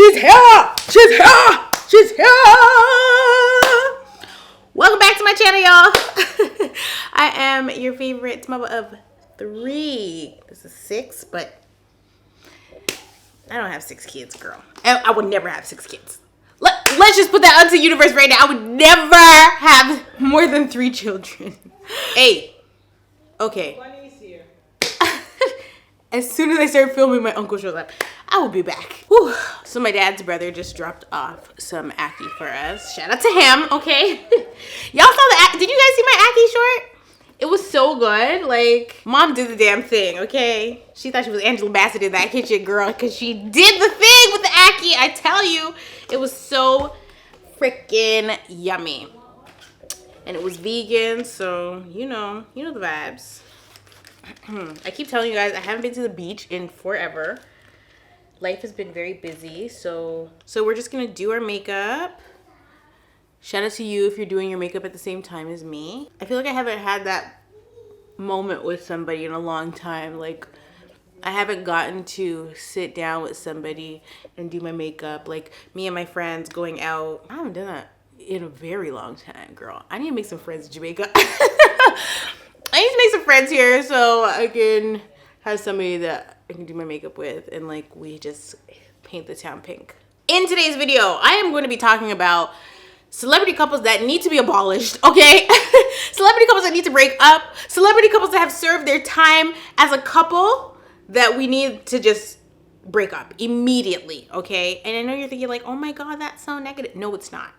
She's here! She's here! She's here! Welcome back to my channel, y'all. I am your favorite mother of 3. This is 6, but I don't have 6 kids, girl. I would never have 6 kids. Let's just put that out to the universe right now. I would never have more than 3 children. Hey. Okay. As soon as I start filming, my uncle shows up. I will be back. Whew. So my dad's brother just dropped off some Aki for us. Shout out to him, okay? Y'all saw the Aki. Did you guys see my Aki short? It was so good. Like, mom did the damn thing, okay? She thought she was Angela Bassett in that kitchen, girl, because she did the thing with the Aki. I tell you, it was so freaking yummy. And it was vegan, so you know the vibes. I keep telling you guys, I haven't been to the beach in forever. Life has been very busy, so we're just gonna do our makeup. Shout out to you if you're doing your makeup at the same time as me. I feel like I haven't had that moment with somebody in a long time. Like, I haven't gotten to sit down with somebody and do my makeup. Like, me and my friends going out. I haven't done that in a very long time, girl. I need to make some friends in Jamaica. I need to make some friends here so I can have somebody that I can do my makeup with and like we just paint the town pink. In today's video, I am going to be talking about celebrity couples that need to be abolished, okay? Celebrity couples that need to break up. Celebrity couples that have served their time as a couple that we need to just break up immediately, okay? And I know you're thinking like, oh my God, that's so negative. No, it's not.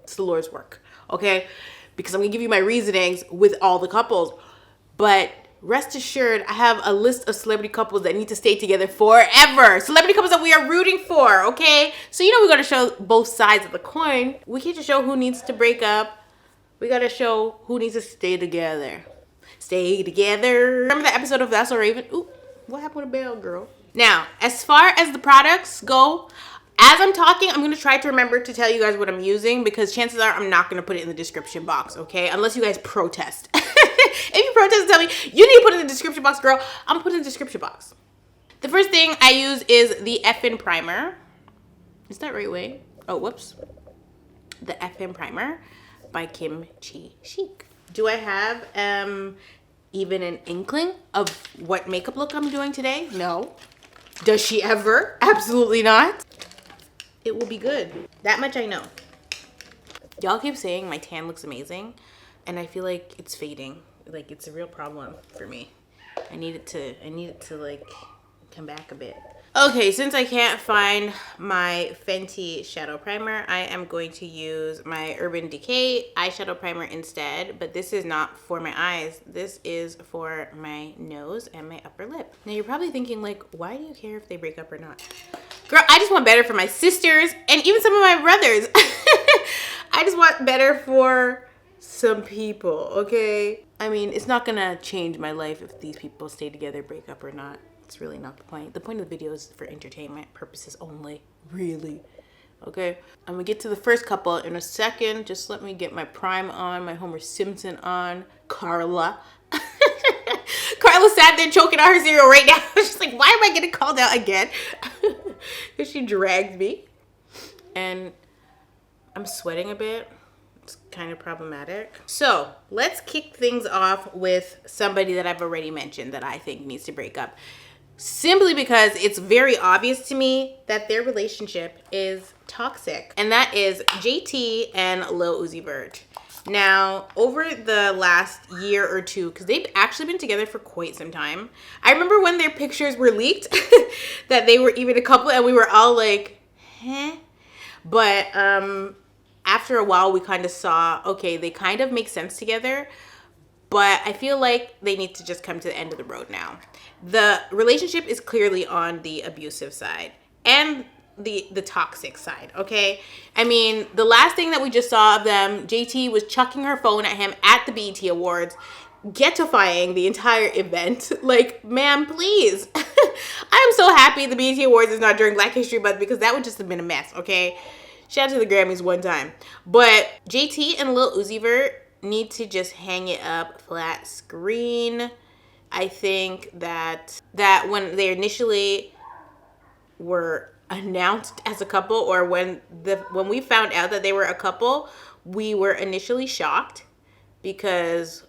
It's the Lord's work, okay? Because I'm gonna give you my reasonings with all the couples. But rest assured, I have a list of celebrity couples that need to stay together forever. Celebrity couples that we are rooting for, okay? So we gotta show both sides of the coin. We can't just show who needs to break up. We gotta show who needs to stay together. Stay together. Remember that episode of That's So Raven? Ooh, what happened with Belle, girl? Now, as far as the products go, as I'm talking, I'm going to try to remember to tell you guys what I'm using because chances are I'm not going to put it in the description box, okay? Unless you guys protest. If you protest and tell me, you need to put it in the description box, girl, I'm going to put it in the description box. The first thing I use is the FN Primer. Is that right way? Oh, whoops. The FN Primer by Kim Chi Chic. Do I have even an inkling of what makeup look I'm doing today? No. Does she ever? Absolutely not. It will be good. That much I know. Y'all keep saying my tan looks amazing, and I feel like it's fading. Like, it's a real problem for me. I need it to like come back a bit. Okay, since I can't find my Fenty shadow primer, I am going to use my Urban Decay eyeshadow primer instead, but this is not for my eyes. This is for my nose and my upper lip. Now you're probably thinking like, why do you care if they break up or not? Girl, I just want better for my sisters and even some of my brothers. I just want better for some people, okay? I mean, it's not gonna change my life if these people stay together, break up or not. It's really not the point. The point of the video is for entertainment purposes only, really. Okay, I'm gonna get to the first couple in a second. Just let me get my Prime on, my Homer Simpson on. Carla. Carla sat there choking on her cereal right now. She's like, why am I getting called out again? Because she dragged me. And I'm sweating a bit. It's kind of problematic. So let's kick things off with somebody that I've already mentioned that I think needs to break up. Simply because it's very obvious to me that their relationship is toxic. And that is JT and Lil Uzi Vert. Now, over the last year or two, because they've actually been together for quite some time. I remember when their pictures were leaked that they were even a couple and we were all like, huh? But after a while, we kind of saw, okay, they kind of make sense together. But I feel like they need to just come to the end of the road now. The relationship is clearly on the abusive side and the toxic side, okay? I mean, the last thing that we just saw of them, JT was chucking her phone at him at the BET Awards, getifying the entire event. Like, ma'am, please. I am so happy the BET Awards is not during Black History Month because that would just have been a mess, okay? Shout out to the Grammys one time. But JT and Lil Uzi Vert need to just hang it up flat screen. I think that when they initially were announced as a couple, or when we found out that they were a couple, we were initially shocked because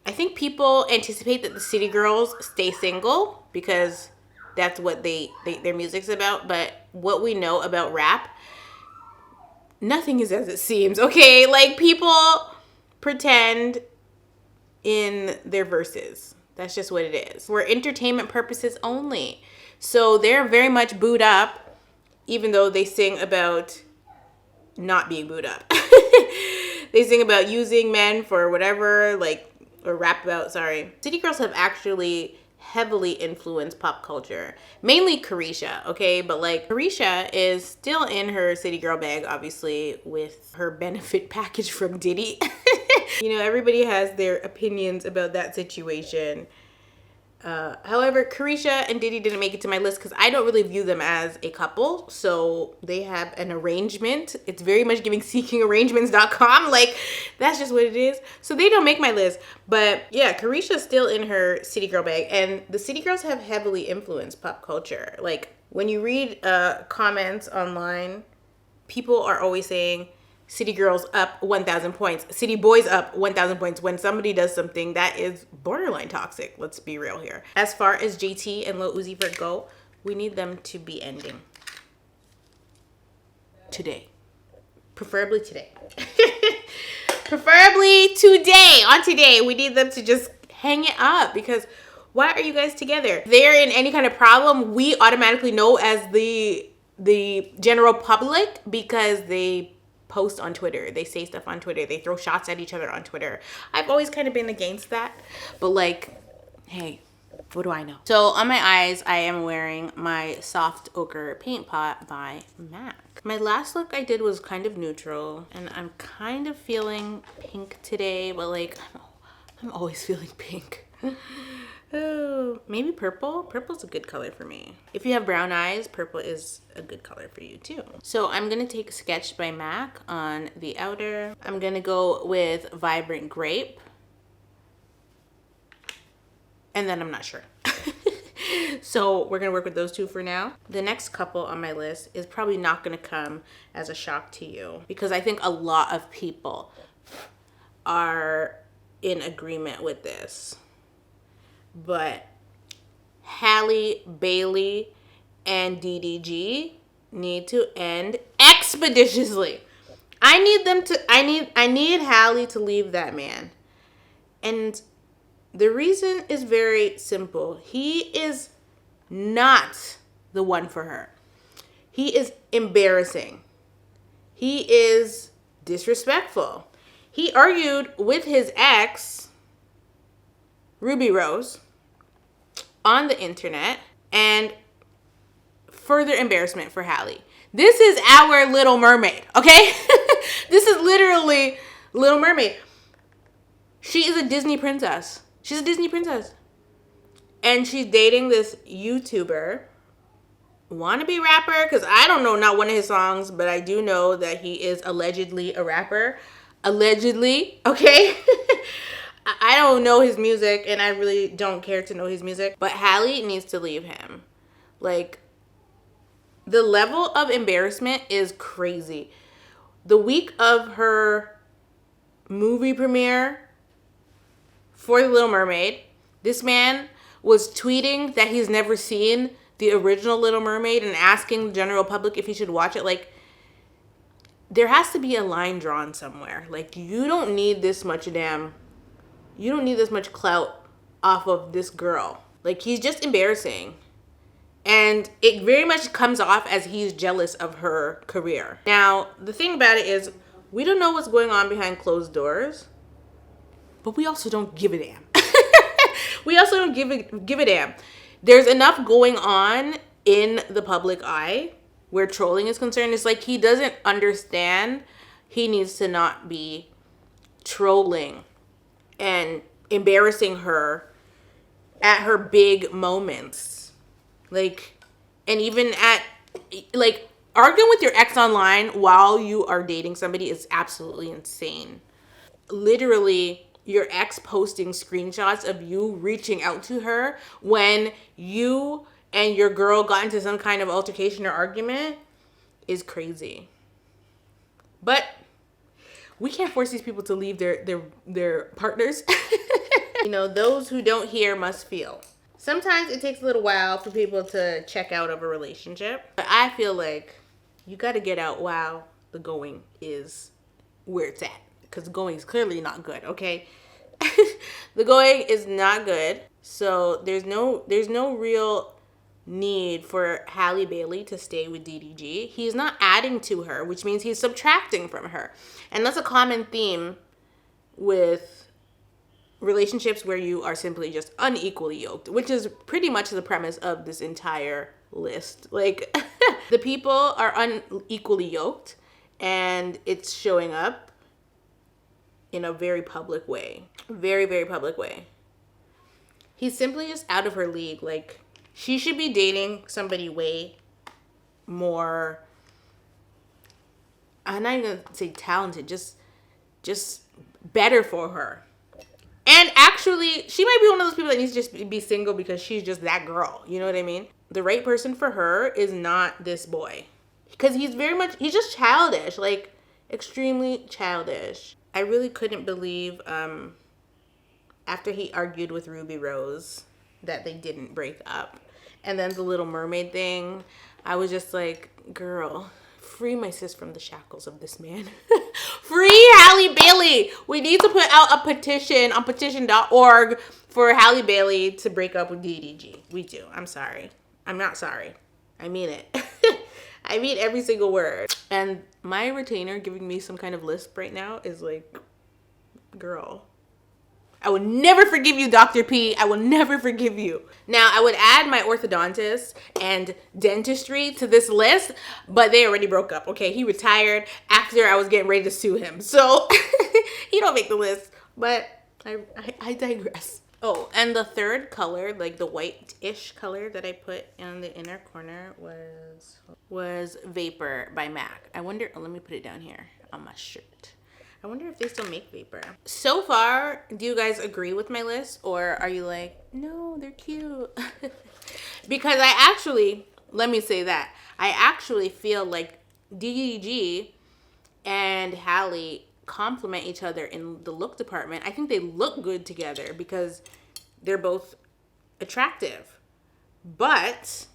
I think people anticipate that the city girls stay single because that's what their music's about. But what we know about rap, nothing is as it seems, okay? Like, people pretend in their verses. That's just what it is. For entertainment purposes only. So they're very much booed up, even though they sing about not being booed up. They sing about using men for whatever, like, or rap about, sorry. City girls have actually heavily influenced pop culture. Mainly Keisha, okay? But like, Keisha is still in her city girl bag, obviously, with her benefit package from Diddy. You know, everybody has their opinions about that situation. However, Keisha and Diddy didn't make it to my list because I don't really view them as a couple. So they have an arrangement. It's very much giving seekingarrangements.com. Like, that's just what it is. So they don't make my list. But yeah, Keisha's still in her city girl bag. And the city girls have heavily influenced pop culture. Like, when you read comments online, people are always saying, city girls up 1,000 points. City boys up 1,000 points when somebody does something that is borderline toxic. Let's be real here. As far as JT and Lil Uzi Vert go, we need them to be ending today. Preferably today. Preferably today. On today, we need them to just hang it up, because why are you guys together? If they're in any kind of problem, we automatically know as the general public, because they post on Twitter, they say stuff on Twitter, they throw shots at each other on Twitter. I've always kind of been against that, but like, hey, what do I know? So on my eyes, I am wearing my soft ochre paint pot by MAC. My last look I did was kind of neutral, and I'm kind of feeling pink today, but like, I'm always feeling pink. Oh, maybe purple. Purple's a good color for me. If you have brown eyes, purple is a good color for you too. So I'm gonna take Sketch by MAC on the outer. I'm gonna go with Vibrant Grape. And then I'm not sure. So we're gonna work with those two for now. The next couple on my list is probably not gonna come as a shock to you, because I think a lot of people are in agreement with this. But Halle Bailey and DDG need to end expeditiously. I need Halle to leave that man. And the reason is very simple. He is not the one for her. He is embarrassing. He is disrespectful. He argued with his ex, Ruby Rose, on the internet, and further embarrassment for Halle. This is our Little Mermaid, okay? This is literally Little Mermaid. She is a Disney princess. She's a Disney princess. And she's dating this YouTuber, wannabe rapper, because I don't know not one of his songs, but I do know that he is allegedly a rapper. Allegedly, okay? I don't know his music, and I really don't care to know his music. But Halle needs to leave him. Like, the level of embarrassment is crazy. The week of her movie premiere for The Little Mermaid, this man was tweeting that he's never seen the original Little Mermaid and asking the general public if he should watch it. Like, there has to be a line drawn somewhere. Like, you don't need this much clout off of this girl. Like, he's just embarrassing. And it very much comes off as he's jealous of her career. Now, the thing about it is, we don't know what's going on behind closed doors, but we also don't give a damn. We also don't give a damn. There's enough going on in the public eye where trolling is concerned. It's like he doesn't understand he needs to not be trolling and embarrassing her at her big moments. Like, and even at, like, arguing with your ex online while you are dating somebody is absolutely insane. Literally, your ex posting screenshots of you reaching out to her when you and your girl got into some kind of altercation or argument is crazy. But we can't force these people to leave their partners. You know, those who don't hear must feel. Sometimes it takes a little while for people to check out of a relationship. But I feel like you got to get out while the going is where it's at. Because the going is clearly not good, okay? The going is not good. So there's no real need for Halle Bailey to stay with DDG. He's not adding to her, which means he's subtracting from her. And that's a common theme with relationships where you are simply just unequally yoked, which is pretty much the premise of this entire list. Like, the people are unequally yoked, and it's showing up in a very public way. Very, very public way. He's simply just out of her league. Like, she should be dating somebody way more, I'm not even gonna say talented, just better for her. And actually, she might be one of those people that needs to just be single because she's just that girl. You know what I mean? The right person for her is not this boy. Because he's just childish. Like, extremely childish. I really couldn't believe, after he argued with Ruby Rose, that they didn't break up. And then the Little Mermaid thing, I was just like, girl, free my sis from the shackles of this man. Free Halle Bailey. We need to put out a petition on petition.org for Halle Bailey to break up with DDG. We do. I'm sorry. I'm not sorry. I mean it. I mean every single word. And my retainer giving me some kind of lisp right now is like, girl, I will never forgive you, Dr. P. I will never forgive you. Now, I would add my orthodontist and dentistry to this list, but they already broke up, okay? He retired after I was getting ready to sue him. So, he don't make the list, but I digress. Oh, and the third color, like the white-ish color that I put in the inner corner was Vapor by MAC. I wonder, let me put it down here on my shirt. I wonder if they still make Vapor. So far, do you guys agree with my list? Or are you like, no, they're cute? Because let me say that. I actually feel like DDG and Halle complement each other in the look department. I think they look good together because they're both attractive. But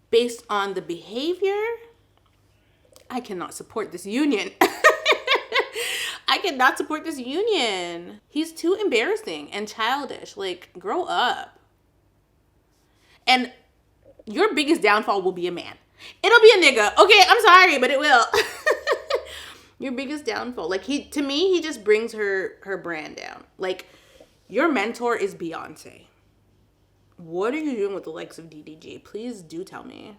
based on the behavior, I cannot support this union. I cannot support this union. He's too embarrassing and childish. Like, grow up. And your biggest downfall will be a man. It'll be a nigga. Okay, I'm sorry, but it will. Your biggest downfall. Like, to me, he just brings her brand down. Like, your mentor is Beyonce. What are you doing with the likes of DDG? Please do tell me.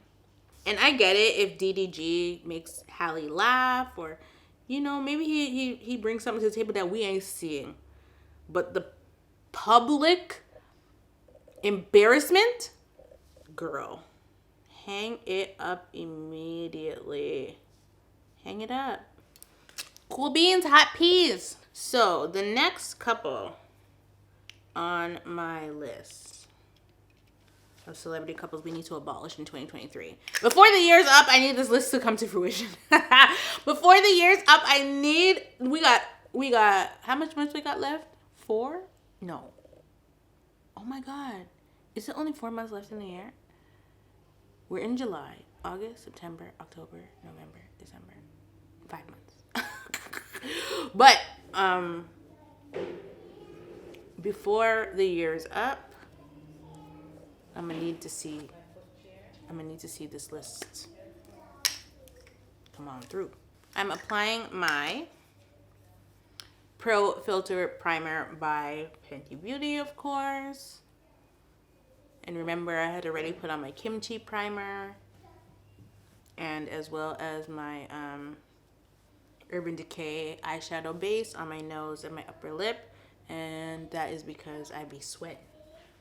And I get it if DDG makes Halle laugh or, you know, maybe he brings something to the table that we ain't seeing. But the public embarrassment, girl, hang it up immediately. Hang it up. Cool beans, hot peas. So the next couple on my list of celebrity couples we need to abolish in 2023. Before the year's up, I need this list to come to fruition. Before the year's up, we got, how much months we got left? 4? No. Oh my God. Is it only 4 months left in the year? We're in July, August, September, October, November, December. 5 months. But, before the year's up, I'm gonna need to see this list come on through. I'm applying my Pro Filter Primer by Fenty Beauty, of course. And remember, I had already put on my Kimchi Primer, and as well as my Urban Decay eyeshadow base on my nose and my upper lip, and that is because I be sweating.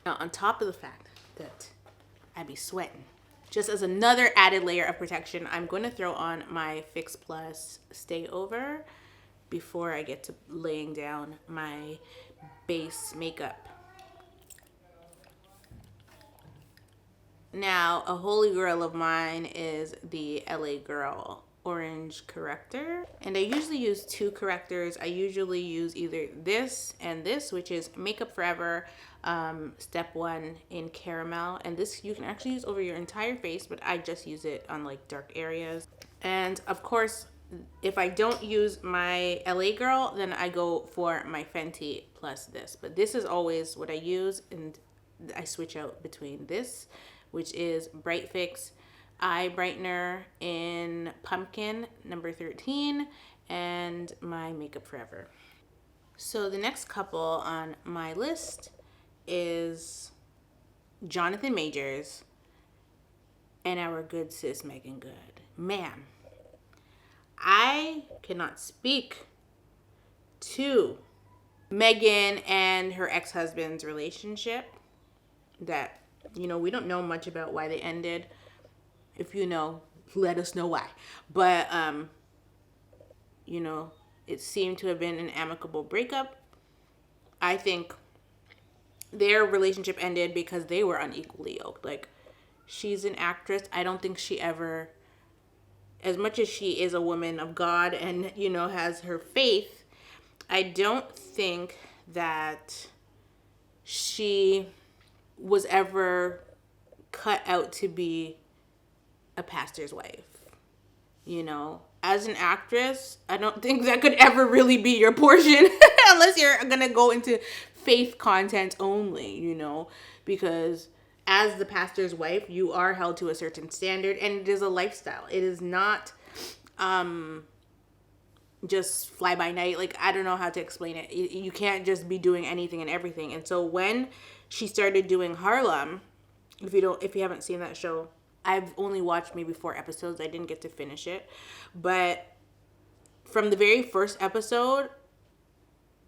Now, on top of the fact that I be sweating, just as another added layer of protection, I'm going to throw on my Fix Plus Stay Over before I get to laying down my base makeup. Now, a holy grail of mine is the LA Girl Orange Corrector. And I usually use two correctors. I usually use either this and this, which is Makeup Forever Step 1 in Caramel. And this you can actually use over your entire face, but I just use it on like dark areas. And of course, if I don't use my LA Girl, then I go for my Fenty plus this. But this is always what I use, and I switch out between this, which is Bright Fix Eye Brightener in Pumpkin number 13, and my Makeup Forever. So the next couple on my list is Jonathan Majors and our good sis Megan Good. Man, I cannot speak to Megan and her ex-husband's relationship. That, you know, we don't know much about why they ended. If you know, let us know why. But, you know, it seemed to have been an amicable breakup. I think their relationship ended because they were unequally yoked. Like, she's an actress. I don't think she ever, as much as she is a woman of God and, you know, has her faith, I don't think that she was ever cut out to be a pastor's wife. You know, as an actress, I don't think that could ever really be your portion unless you're gonna go into faith content only, you know, because as the pastor's wife, you are held to a certain standard, and it is a lifestyle. It is not just fly by night. Like, I don't know how to explain it. You can't just be doing anything and everything. And so when she started doing Harlem, if you haven't seen that show, I've only watched maybe 4 episodes. I didn't get to finish it. But from the very first episode,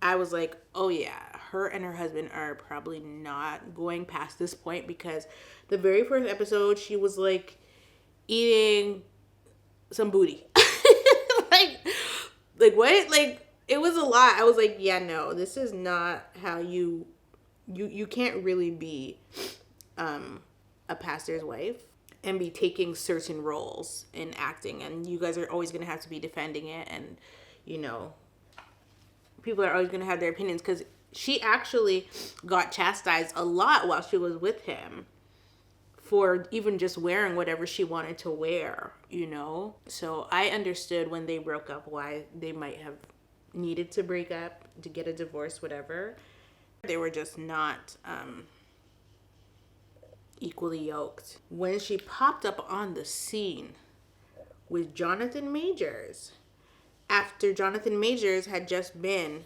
I was like, oh yeah, her and her husband are probably not going past this point, because the very first episode, she was like eating some booty. like what? Like, it was a lot. I was like, yeah, no, this is not how you can't really be a pastor's wife and be taking certain roles in acting, and you guys are always going to have to be defending it, and, you know, people are always going to have their opinions, because she actually got chastised a lot while she was with him for even just wearing whatever she wanted to wear, you know? So I understood when they broke up why they might have needed to break up, to get a divorce, whatever. They were just not equally yoked. When she popped up on the scene with Jonathan Majors, after Jonathan Majors had just been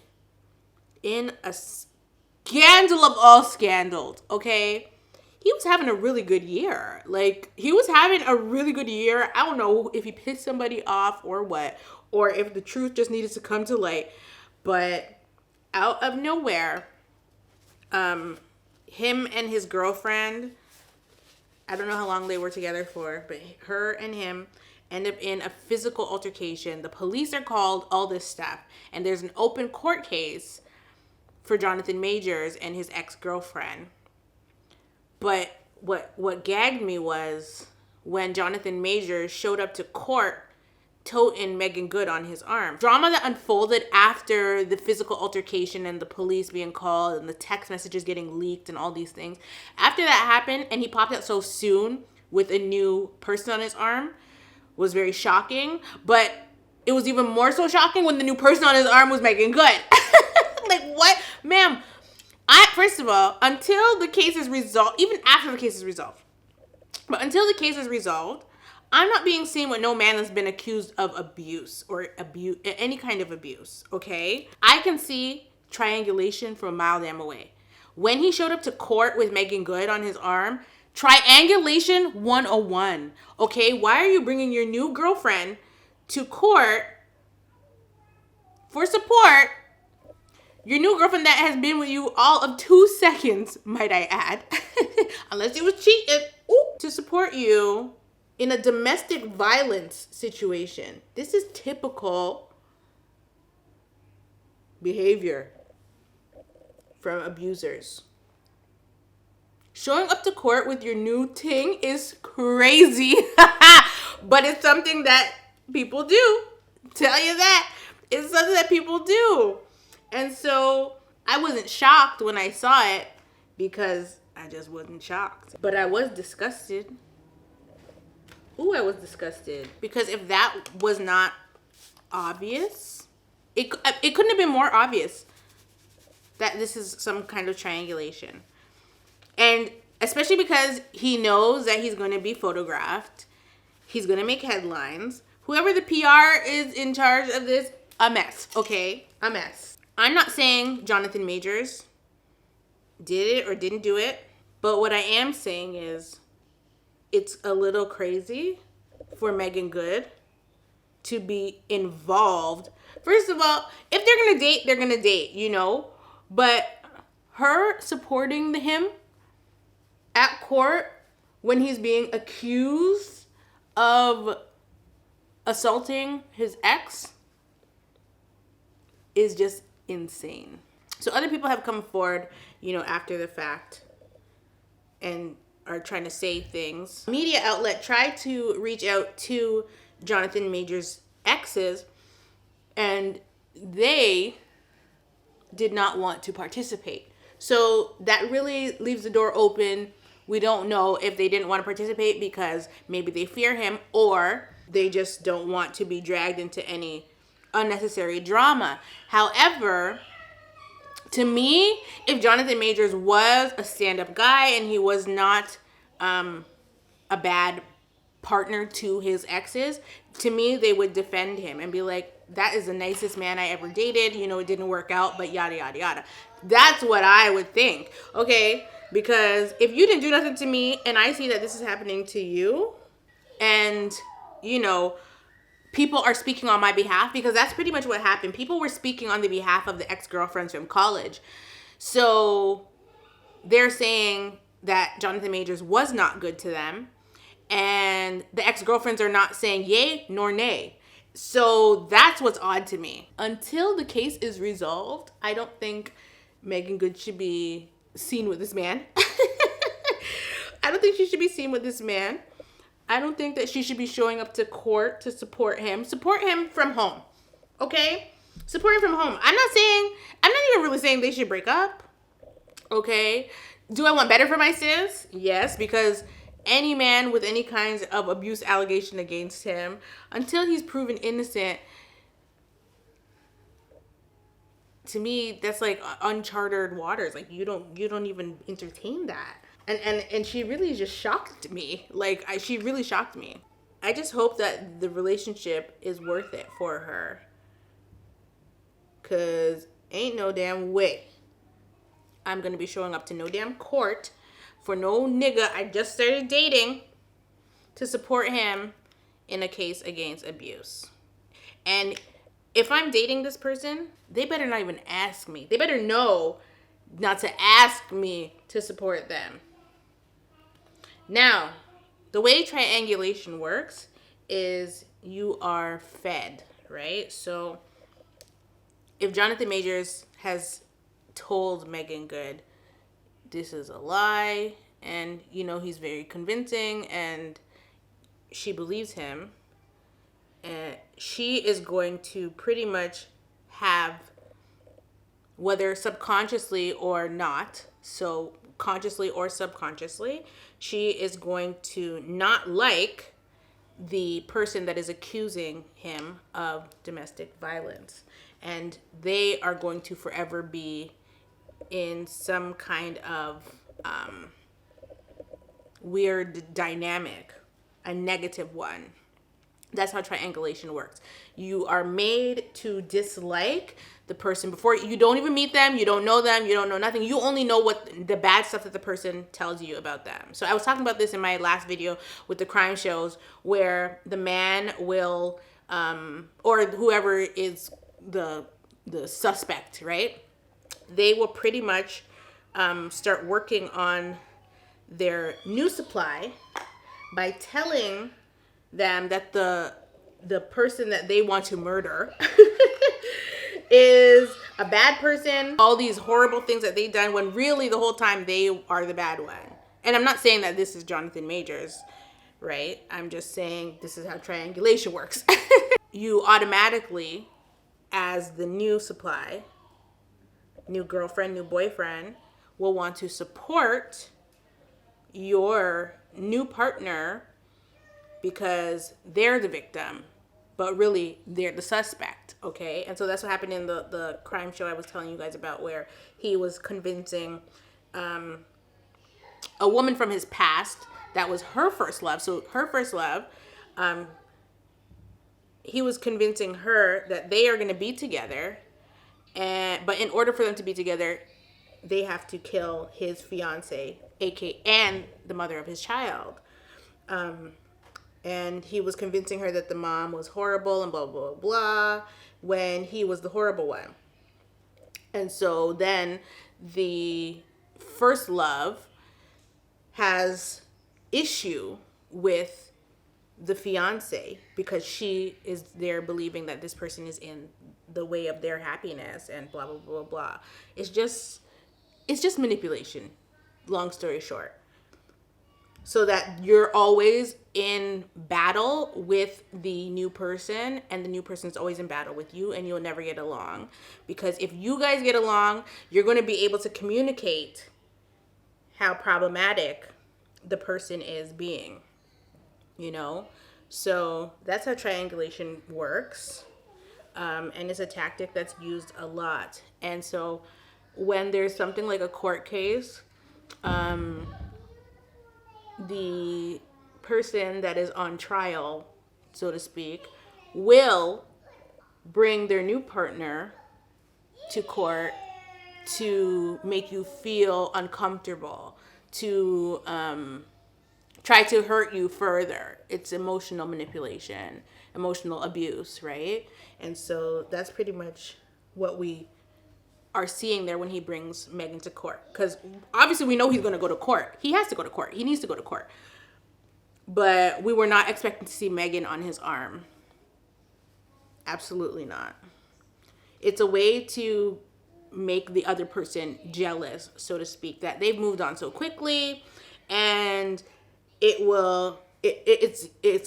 in a scandal of all scandals, okay? He was having a really good year. Like, he was having a really good year. I don't know if he pissed somebody off or what, or if the truth just needed to come to light. But out of nowhere, him and his girlfriend, I don't know how long they were together for, but her and him end up in a physical altercation. The police are called, all this stuff. And there's an open court case for Jonathan Majors and his ex-girlfriend. But what gagged me was when Jonathan Majors showed up to court toting Megan Good on his arm. Drama that unfolded after the physical altercation and the police being called and the text messages getting leaked and all these things. After that happened and he popped out so soon with a new person on his arm was very shocking. But it was even more so shocking when the new person on his arm was Megan Good. Like, what? Ma'am, first of all, until the case is resolved, even after the case is resolved, but until the case is resolved, I'm not being seen with no man that's been accused of abuse or any kind of abuse, okay? I can see triangulation from a mile damn away. When he showed up to court with Megan Good on his arm, triangulation 101, okay? Why are you bringing your new girlfriend to court for support? Your new girlfriend that has been with you all of 2 seconds, might I add, unless it was cheating, to support you in a domestic violence situation. This is typical behavior from abusers. Showing up to court with your new ting is crazy. But it's something that people do. Tell you that. It's something that people do. And so I wasn't shocked when I saw it because I just wasn't shocked. But I was disgusted. Ooh, I was disgusted. Because if that was not obvious, it couldn't have been more obvious that this is some kind of triangulation. And especially because he knows that he's going to be photographed. He's going to make headlines. Whoever the PR is in charge of this, a mess, okay? A mess. I'm not saying Jonathan Majors did it or didn't do it. But what I am saying is it's a little crazy for Megan Good to be involved. First of all, if they're going to date, they're going to date, you know? But her supporting him at court when he's being accused of assaulting his ex is just insane. So other people have come forward, you know, after the fact and are trying to say things. Media outlet tried to reach out to Jonathan Majors' exes and they did not want to participate. So that really leaves the door open. We don't know if they didn't want to participate because maybe they fear him or they just don't want to be dragged into any unnecessary drama. However, to me, if Jonathan Majors was a stand-up guy and he was not a bad partner to his exes, to me, they would defend him and be like, that is the nicest man I ever dated. You know, it didn't work out, but yada, yada, yada. That's what I would think, okay? Because if you didn't do nothing to me and I see that this is happening to you and, you know, people are speaking on my behalf, because that's pretty much what happened. People were speaking on the behalf of the ex-girlfriends from college. So they're saying that Jonathan Majors was not good to them. And the ex-girlfriends are not saying yay nor nay. So that's what's odd to me. Until the case is resolved, I don't think Megan Good should be seen with this man. I don't think she should be seen with this man. I don't think that she should be showing up to court to support him. Support him from home. Okay? Support him from home. I'm not even really saying they should break up. Okay? Do I want better for my sis? Yes, because any man with any kinds of abuse allegation against him, until he's proven innocent, to me, that's like uncharted waters. Like you don't even entertain that. And she really just shocked me. Like she really shocked me. I just hope that the relationship is worth it for her. 'Cause ain't no damn way I'm gonna be showing up to no damn court for no nigga I just started dating to support him in a case against abuse. And if I'm dating this person, they better not even ask me. They better know not to ask me to support them. Now, the way triangulation works is you are fed, right? So if Jonathan Majors has told Megan Good, this is a lie, and you know he's very convincing, and she believes him, and she is going to pretty much have, whether subconsciously or not, so consciously or subconsciously, she is going to not like the person that is accusing him of domestic violence. And they are going to forever be in some kind of weird dynamic, a negative one. That's how triangulation works. You are made to dislike the person before you don't even meet them. You don't know them. You don't know nothing. You only know what the bad stuff that the person tells you about them. So I was talking about this in my last video with the crime shows, where the man will, or whoever is the suspect, right? They will pretty much start working on their new supply by telling them that the person that they want to murder is a bad person, all these horrible things that they've done, when really the whole time they are the bad one. And I'm not saying that this is Jonathan Majors, right? I'm just saying this is how triangulation works. You automatically, as the new supply, new girlfriend, new boyfriend, will want to support your new partner because they're the victim, but really they're the suspect, okay? And so that's what happened in the crime show I was telling you guys about, where he was convincing a woman from his past that was her first love. So her first love, he was convincing her that they are going to be together, but in order for them to be together, they have to kill his fiance, and the mother of his child. And he was convincing her that the mom was horrible and blah, blah, blah, when he was the horrible one. And so then the first love has issue with the fiance because she is there believing that this person is in the way of their happiness and blah, blah, blah, blah. It's just manipulation, long story short. So that you're always in battle with the new person, and the new person's always in battle with you, and you'll never get along. Because if you guys get along, you're going to be able to communicate how problematic the person is being, you know? So that's how triangulation works. And it's a tactic that's used a lot. And so when there's something like a court case, the person that is on trial, so to speak, will bring their new partner to court to make you feel uncomfortable, to try to hurt you further. It's emotional manipulation, emotional abuse, right? And so that's pretty much what we are seeing there when he brings Megan to court. Because obviously we know he's going to go to court. He has to go to court. He needs to go to court. But we were not expecting to see Megan on his arm. Absolutely not. It's a way to make the other person jealous, so to speak, that they've moved on so quickly, and it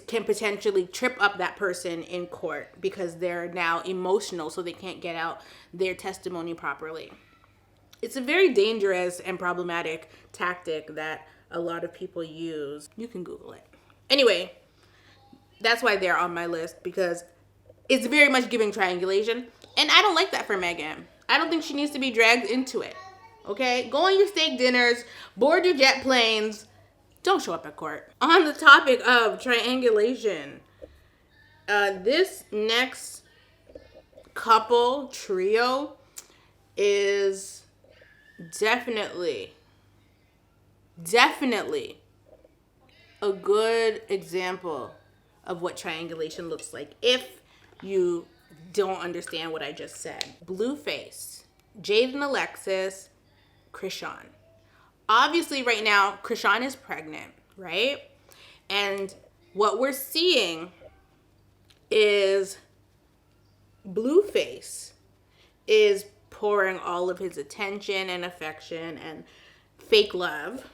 can potentially trip up that person in court because they're now emotional, so they can't get out their testimony properly. It's a very dangerous and problematic tactic that a lot of people use. You can Google it. Anyway, that's why they're on my list, because it's very much giving triangulation, and I don't like that for Megan. I don't think she needs to be dragged into it. Okay? Go on your steak dinners, board your jet planes. Don't show up at court. On the topic of triangulation, this next trio is definitely a good example of what triangulation looks like if you don't understand what I just said. Blueface, Jaden, Alexis, Krishan. Obviously right now, Krishan is pregnant, right? And what we're seeing is Blueface is pouring all of his attention and affection and fake love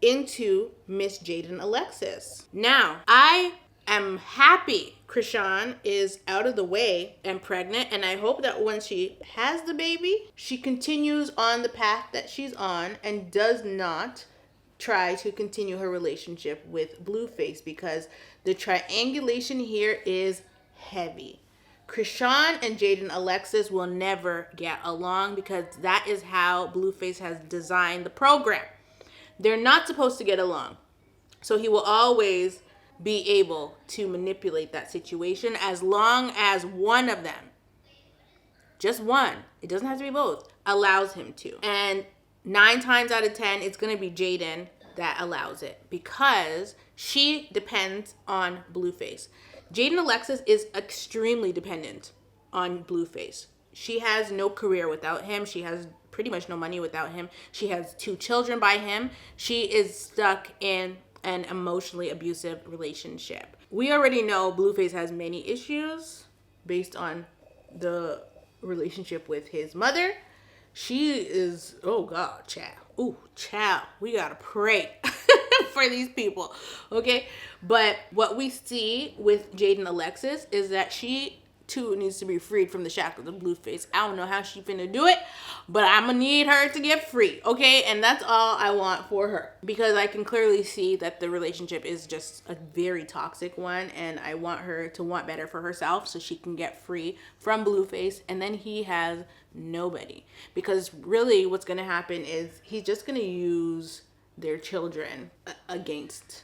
into Miss Jaden Alexis. Now, I am happy Krishan is out of the way and pregnant, and I hope that when she has the baby, she continues on the path that she's on and does not try to continue her relationship with Blueface, because the triangulation here is heavy. Krishan and Jaden Alexis will never get along because that is how Blueface has designed the program. They're not supposed to get along. So he will always be able to manipulate that situation as long as one of them, just one, it doesn't have to be both, allows him to. And 9 times out of 10, it's going to be Jaden that allows it because she depends on Blueface. Jaden Alexis is extremely dependent on Blueface. She has no career without him. She has pretty much no money without him. She has 2 children by him. She is stuck in an emotionally abusive relationship. We already know Blueface has many issues based on the relationship with his mother. she is, oh God, child. Ooh, child. We gotta pray for these people, okay? But what we see with Jaden Alexis is that she too needs to be freed from the shackles of Blueface. I don't know how she finna do it, but I'm gonna need her to get free, okay? And that's all I want for her, because I can clearly see that the relationship is just a very toxic one, and I want her to want better for herself so she can get free from Blueface, and then he has nobody. Because really what's gonna happen is he's just gonna use their children against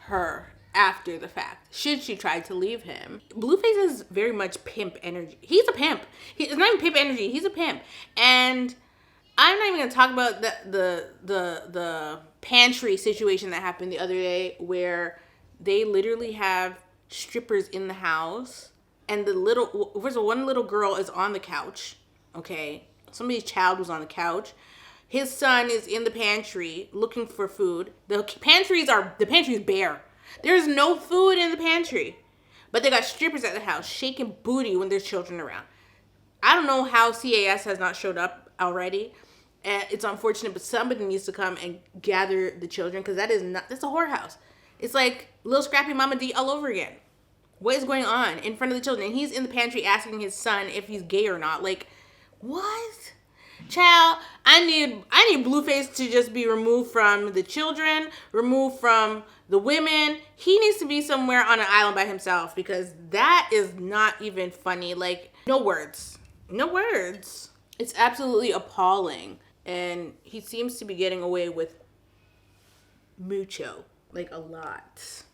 her after the fact, should she try to leave him. Blueface is very much pimp energy. He's a pimp. It's not even pimp energy. He's a pimp. And I'm not even gonna talk about the pantry situation that happened the other day, where they literally have strippers in the house, and one little girl is on the couch. Okay, somebody's child was on the couch. His son is in the pantry looking for food. The pantry is bare. There's no food in the pantry. But they got strippers at the house shaking booty when there's children around. I don't know how CAS has not showed up already. And it's unfortunate, but somebody needs to come and gather the children, because that's a whorehouse. It's like Little Scrappy Mama D all over again. What is going on in front of the children? And he's in the pantry asking his son if he's gay or not. Like, what? Child, I need Blueface to just be removed from the children, removed from the women. He needs to be somewhere on an island by himself, because that is not even funny. Like, no words. No words. It's absolutely appalling. And he seems to be getting away with mucho, like a lot.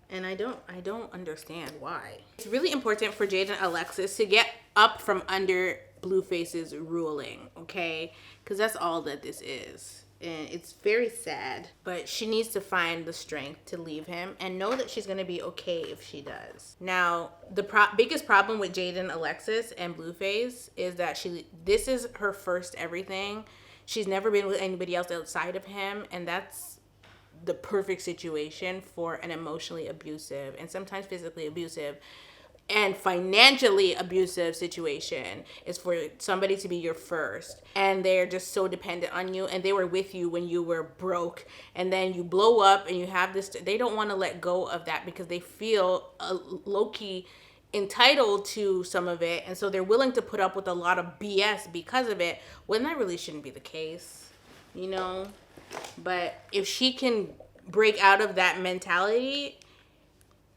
And I don't understand why. It's really important for Jaden Alexis to get up from under Blueface's ruling, okay? Because that's all that this is. And it's very sad. But she needs to find the strength to leave him and know that she's going to be okay if she does. Now, the biggest problem with Jaden Alexis and Blueface is that this is her first everything. She's never been with anybody else outside of him. And that's the perfect situation for an emotionally abusive and sometimes physically abusive and financially abusive situation, is for somebody to be your first, and they're just so dependent on you, and they were with you when you were broke, and then you blow up and you have this. They don't want to let go of that because they feel low-key entitled to some of it, and so they're willing to put up with a lot of BS because of it, when that really shouldn't be the case, you know? But if she can break out of that mentality,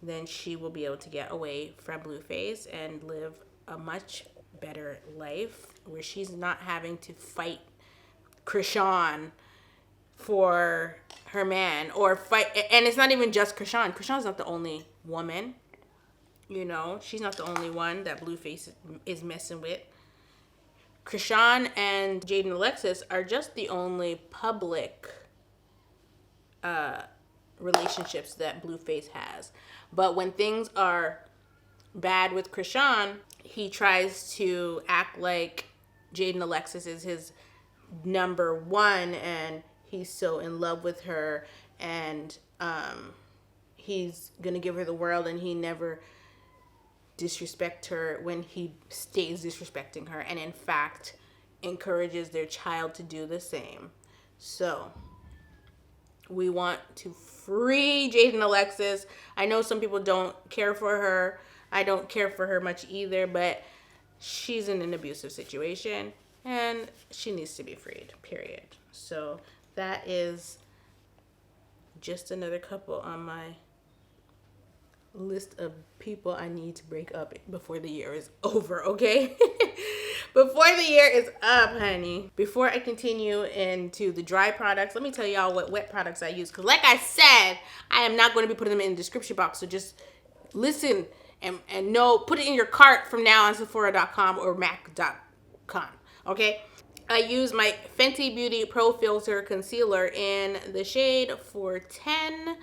then she will be able to get away from Blueface and live a much better life, where she's not having to fight Krishan for her man, or fight. And it's not even just Krishan. Krishan's not the only woman, you know. She's not the only one that Blueface is messing with. Krishan and Jaden Alexis are just the only public relationships that Blueface has. But when things are bad with Krishan, he tries to act like Jaden Alexis is his number one, and he's so in love with her, and he's gonna give her the world, and he never disrespect her when he stays disrespecting her, and in fact encourages their child to do the same. So we want to free Jaden Alexis. I know some people don't care for her. I don't care for her much either, but she's in an abusive situation and she needs to be freed, period. So that is just another couple on my list of people I need to break up before the year is over, okay? Before the year is up, honey. Before I continue into the dry products, let me tell y'all what wet products I use. Because like I said, I am not going to be putting them in the description box. So just listen and know, put it in your cart from now on, Sephora.com or MAC.com, okay? I use my Fenty Beauty Pro Filter Concealer in the shade 410.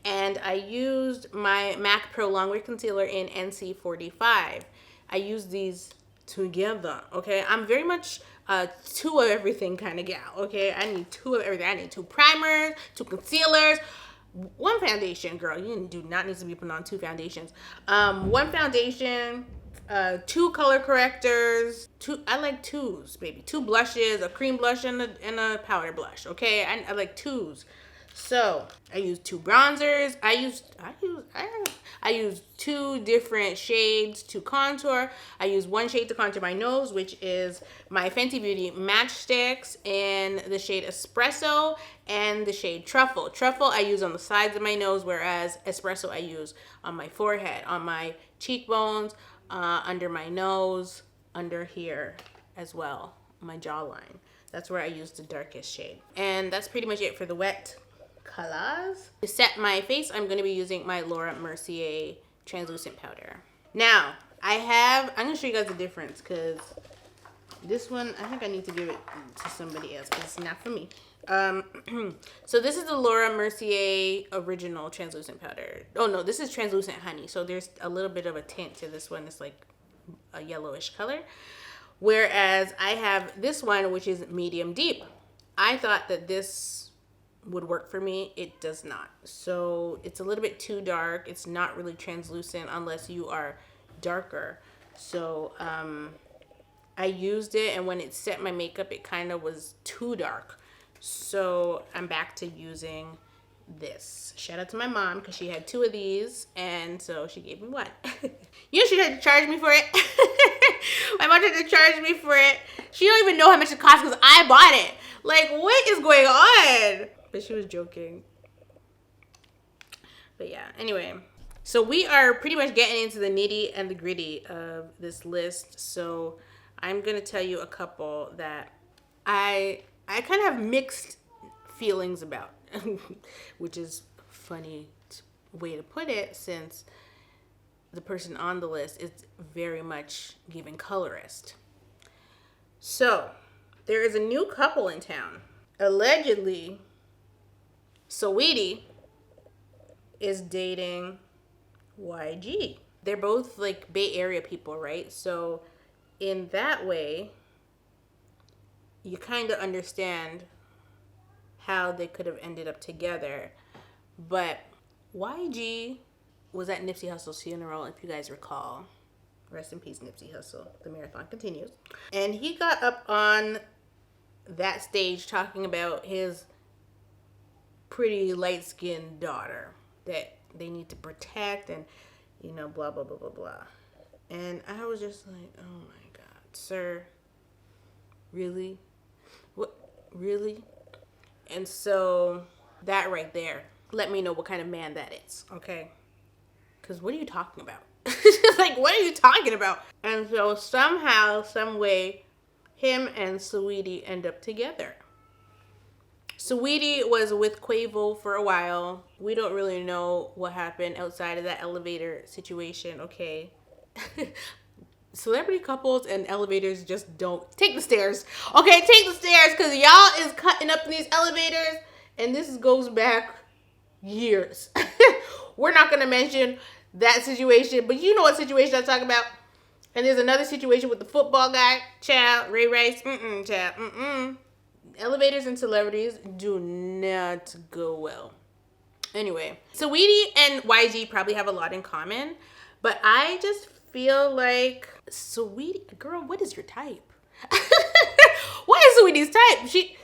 And I used my MAC Pro Longwear Concealer in NC45. I use these together, okay? I'm very much two of everything kind of gal, okay? I need two of everything. I need 2 primers, 2 concealers, 1 foundation, girl. You do not need to be putting on 2 foundations. 1 foundation, 2 color correctors, I like 2s, baby. 2 blushes, a cream blush and a powder blush. Okay, I like 2s. So I use 2 bronzers. I use 2 different shades to contour. I use 1 shade to contour my nose, which is my Fenty Beauty Matchsticks in the shade Espresso and the shade Truffle. Truffle I use on the sides of my nose, whereas Espresso I use on my forehead, on my cheekbones, under my nose, under here as well, my jawline. That's where I use the darkest shade. And that's pretty much it for the wet colors. To set my face, I'm going to be using my Laura Mercier translucent powder. Now, I'm going to show you guys the difference, because this one, I think I need to give it to somebody else because it's not for me. So this is the Laura Mercier original translucent powder. Oh no, this is translucent honey. So there's a little bit of a tint to this one. It's like a yellowish color. Whereas I have this one, which is medium deep. I thought that this would work for me. It does not. So it's a little bit too dark. It's not really translucent unless you are darker. So I used it, and when it set my makeup, it kind of was too dark. So I'm back to using this. Shout out to my mom, because she had 2 of these, and so she gave me 1. You know, she tried to charge me for it. My mom tried to charge me for it. She don't even know how much it cost because I bought it. Like, what is going on? But she was joking. But yeah, anyway. So we are pretty much getting into the nitty and the gritty of this list. So I'm going to tell you a couple that I kind of have mixed feelings about, which is a funny way to put it, since the person on the list is very much giving colorist. So there is a new couple in town. Allegedly, Saweetie is dating YG. They're both like Bay Area people, right? So in that way, you kind of understand how they could have ended up together. But YG was at Nipsey Hussle's funeral, if you guys recall. Rest in peace, Nipsey Hussle. The marathon continues. And he got up on that stage talking about his pretty light-skinned daughter that they need to protect, and, you know, blah, blah, blah, blah, blah. And I was just like, oh my God, sir, really? What, really? And so that right there let me know what kind of man that is, okay? Because what are you talking about? Like, what are you talking about? And so somehow, some way, him and Saweetie end up together. Saweetie was with Quavo for a while. We don't really know what happened outside of that elevator situation, okay? Celebrity couples and elevators just don't. Take the stairs. Okay, take the stairs, because y'all is cutting up in these elevators, and this goes back years. We're not going to mention that situation, but you know what situation I'm talking about. And there's another situation with the football guy, child, Ray Rice. Child. Elevators and celebrities do not go well. Anyway, Saweetie and YG probably have a lot in common, but I just feel like Saweetie, girl, what is your type? What is Saweetie's type? She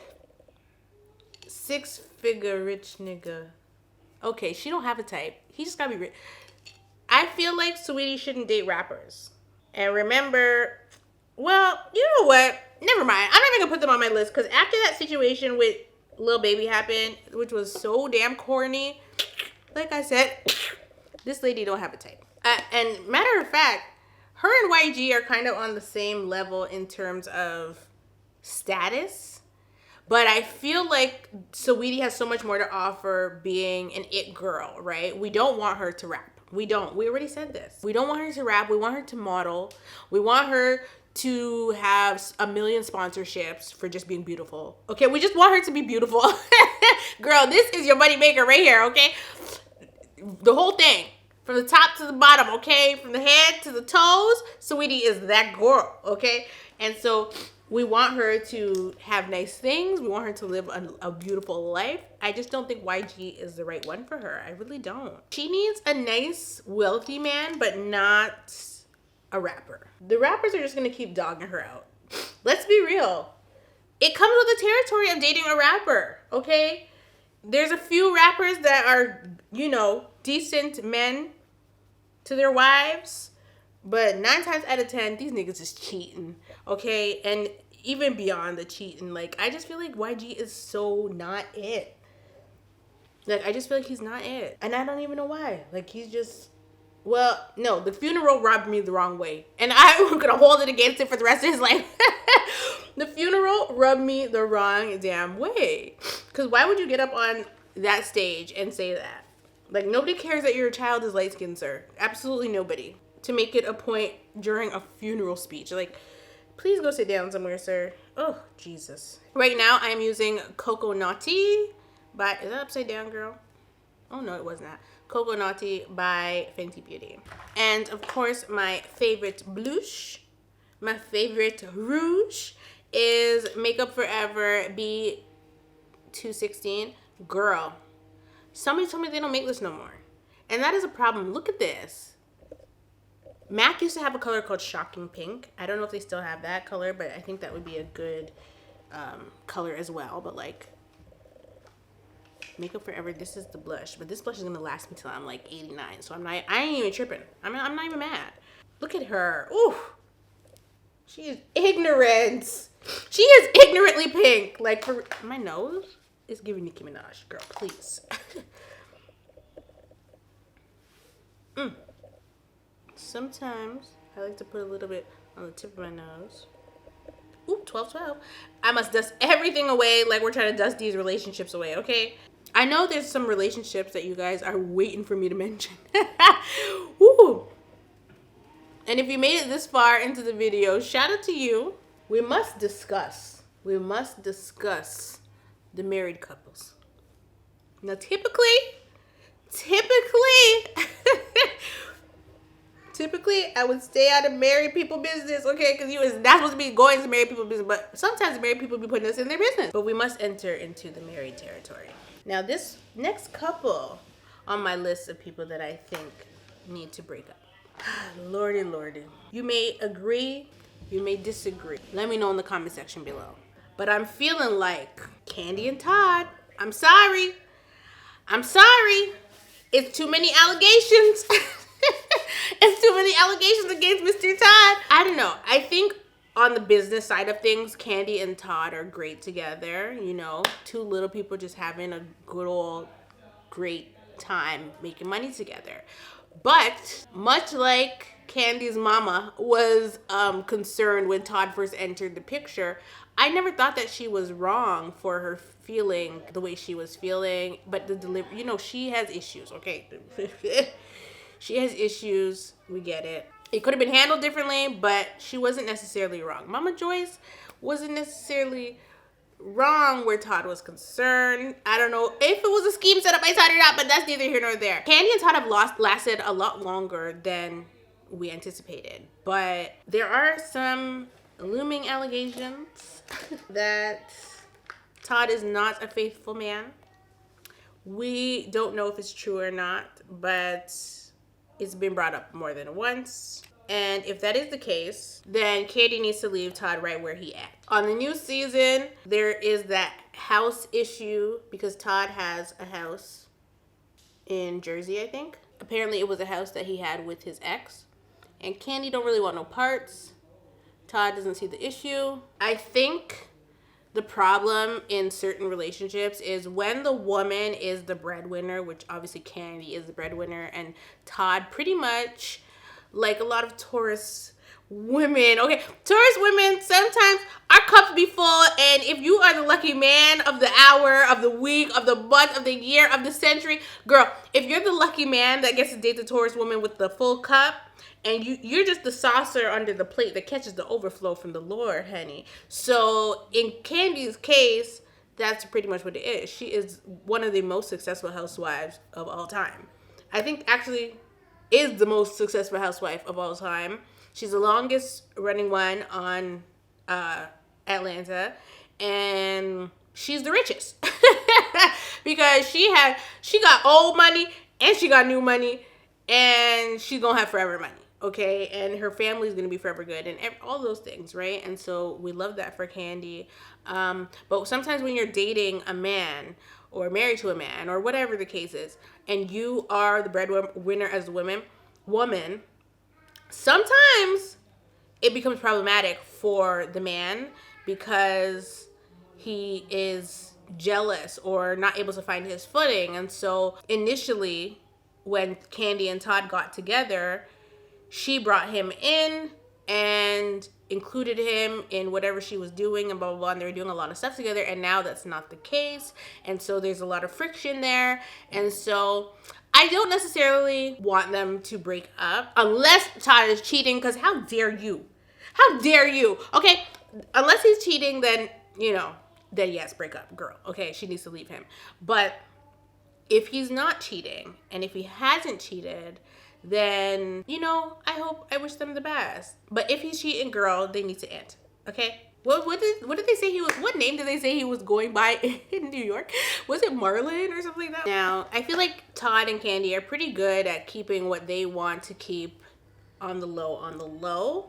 6-figure rich nigga. Okay, she don't have a type. He just gotta be rich. I feel like Saweetie shouldn't date rappers. And remember, well, you know what? Never mind. I'm not even gonna put them on my list, because after that situation with Lil Baby happened, which was so damn corny, like I said, this lady don't have a type. And matter of fact, her and YG are kind of on the same level in terms of status. But I feel like Saweetie has so much more to offer being an it girl, right? We don't want her to rap. We don't. We already said this. We don't want her to rap. We want her to model. We want her to have a million sponsorships for just being beautiful. Okay, we just want her to be beautiful. Girl, this is your money maker right here, okay? The whole thing. From the top to the bottom, okay? From the head to the toes, Saweetie is that girl, okay? And so we want her to have nice things. We want her to live a beautiful life. I just don't think YG is the right one for her. I really don't. She needs a nice, wealthy man, but not a rapper. The rappers are just gonna keep dogging her out. Let's be real. It comes with the territory of dating a rapper, okay? There's a few rappers that are, you know, decent men to their wives, but 9 times out of 10, these niggas is cheating, okay? And even beyond the cheating, like, I just feel like YG is so not it. Like, I just feel like he's not it. And I don't even know why. Like, he's just... Well, no, the funeral rubbed me the wrong way. And I'm going to hold it against it for the rest of his life. The funeral rubbed me the wrong damn way. Because why would you get up on that stage and say that? Like, nobody cares that your child is light-skinned, sir. Absolutely nobody. To make it a point during a funeral speech. Like, please go sit down somewhere, sir. Oh, Jesus. Right now, I'm using Coco Naughty by... Is that upside down, girl? Oh, no, it was not. Coco Naughty by Fenty Beauty. And, of course, my favorite blush, my favorite rouge is Makeup Forever B216. Girl, somebody told me they don't make this no more. And that is a problem. Look at this. MAC used to have a color called Shocking Pink. I don't know if they still have that color, but I think that would be a good color as well. But, like... Makeup Forever, this is the blush, but this blush is gonna last me till I'm like 89, so I ain't even tripping. I'm not even mad. Look at her. Ooh, she is ignorant. She is ignorantly pink. Like, for my nose is giving Nicki Minaj, girl, please. Sometimes I like to put a little bit on the tip of my nose. Ooh, 12. I must dust everything away like we're trying to dust these relationships away, okay? I know there's some relationships that you guys are waiting for me to mention. Ooh. And if you made it this far into the video, shout out to you. We must discuss the married couples. Now, typically, I would stay out of married people business, okay? Because you is not supposed to be going to married people business, but sometimes married people be putting us in their business. But we must enter into the married territory. Now, this next couple on my list of people that I think need to break up. Lordy. You may agree, you may disagree. Let me know in the comment section below. But I'm feeling like Kandi and Todd. I'm sorry. It's too many allegations. It's too many allegations against Mr. Todd. I don't know. I think on the business side of things, Kandi and Todd are great together. You know, two little people just having a good old great time making money together. But much like Kandi's mama was concerned when Todd first entered the picture, I never thought that she was wrong for her feeling the way she was feeling. But the delivery, you know, she has issues, okay? She has issues. We get it. It could have been handled differently, but she wasn't necessarily wrong. Mama Joyce wasn't necessarily wrong where Todd was concerned. I don't know if it was a scheme set up by Todd or not, but that's neither here nor there. Kandi and Todd have lasted a lot longer than we anticipated. But there are some looming allegations that Todd is not a faithful man. We don't know if it's true or not, but it's been brought up more than once. And if that is the case, then Kandi needs to leave Todd right where he at. On the new season, there is that house issue because Todd has a house in Jersey, I think. Apparently it was a house that he had with his ex. And Kandi don't really want no parts. Todd doesn't see the issue. I think the problem in certain relationships is when the woman is the breadwinner, which obviously Kandi is the breadwinner, and Todd pretty much, like a lot of Taurus women, okay, Taurus women, sometimes our cups be full, and if you are the lucky man of the hour, of the week, of the month, of the year, of the century, girl, if you're the lucky man that gets to date the Taurus woman with the full cup, and you're just the saucer under the plate that catches the overflow from the Lord, honey. So in Kandi's case, that's pretty much what it is. She is one of the most successful housewives of all time. I think actually is the most successful housewife of all time. She's the longest running one on Atlanta, and she's the richest because she got old money and she got new money, and she's gonna have forever money. okay, and her family's gonna be forever good, and all those things, right? And so we love that for Kandi. But sometimes when you're dating a man or married to a man or whatever the case is, and you are the breadwinner as a woman, sometimes it becomes problematic for the man because he is jealous or not able to find his footing. And so initially, when Kandi and Todd got together, she brought him in and included him in whatever she was doing and blah, blah, blah. And they were doing a lot of stuff together. And now that's not the case. And so there's a lot of friction there. And so I don't necessarily want them to break up unless Todd is cheating, because how dare you? How dare you? Okay, unless he's cheating, then, then yes, break up, girl. Okay, she needs to leave him. But if he's not cheating, and if he hasn't cheated, then, I wish them the best. But if he's cheating, girl, they need to end. Okay? What did they say what name did they say he was going by in New York? Was it Marlon or something like that? Now, I feel like Todd and Kandi are pretty good at keeping what they want to keep on the low.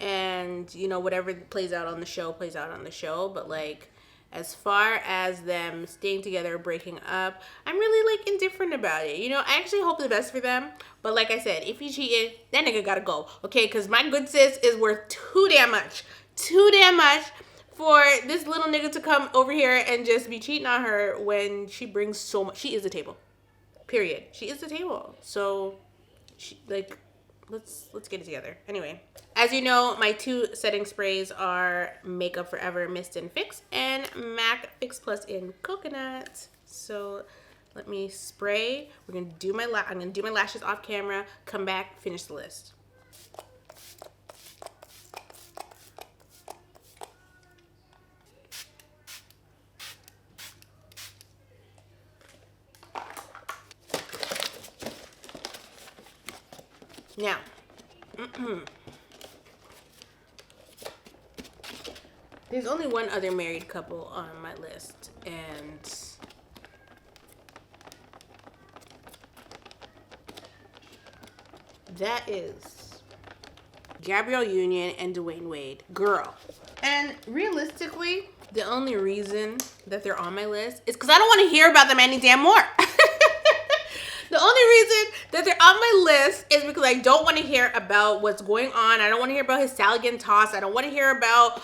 And, whatever plays out on the show, plays out on the show. But, like, as far as them staying together or breaking up, I'm really, like, indifferent about it. I actually hope the best for them. But like I said, if he cheated, that nigga gotta go. Okay? Because my good sis is worth too damn much. Too damn much for this little nigga to come over here and just be cheating on her when she brings so much. She is the table. Period. She is the table. So, let's get it together. Anyway, as you know, my 2 setting sprays are Makeup Forever Mist and Fix and MAC Fix Plus in Coconut. So let me spray. I'm gonna do my lashes off camera. Come back, finish the list. Now, there's only one other married couple on my list, and that is Gabrielle Union and Dwayne Wade. Girl. And realistically, the only reason that they're on my list is because I don't want to hear about them any damn more. The only reason that they're on my list is because I don't want to hear about what's going on. I don't want to hear about his salad getting tossed. I don't want to hear about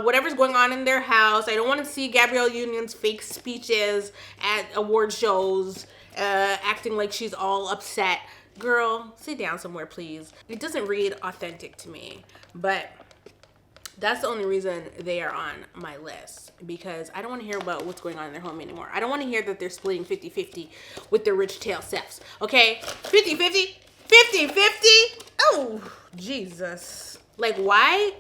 whatever's going on in their house. I don't want to see Gabrielle Union's fake speeches at award shows, acting like she's all upset. Girl, sit down somewhere, please. It doesn't read authentic to me. But that's the only reason they are on my list, because I don't want to hear about what's going on in their home anymore. I don't want to hear that they're splitting 50-50 with their rich tail Stephs. Okay? 50-50? 50-50? Oh, Jesus. Like, why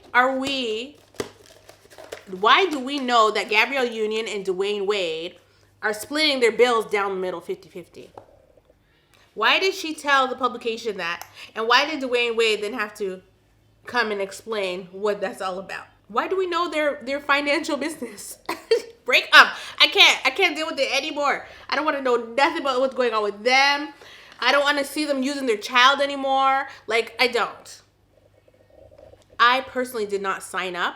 do we know that Gabrielle Union and Dwayne Wade are splitting their bills down the middle 50-50? Why did she tell the publication that? And why did Dwayne Wade then have to come and explain what that's all about? Why do we know their financial business? Break up. I can't deal with it anymore. I don't want to know nothing about what's going on with them. I don't want to see them using their child anymore. Like, I don't. I personally did not sign up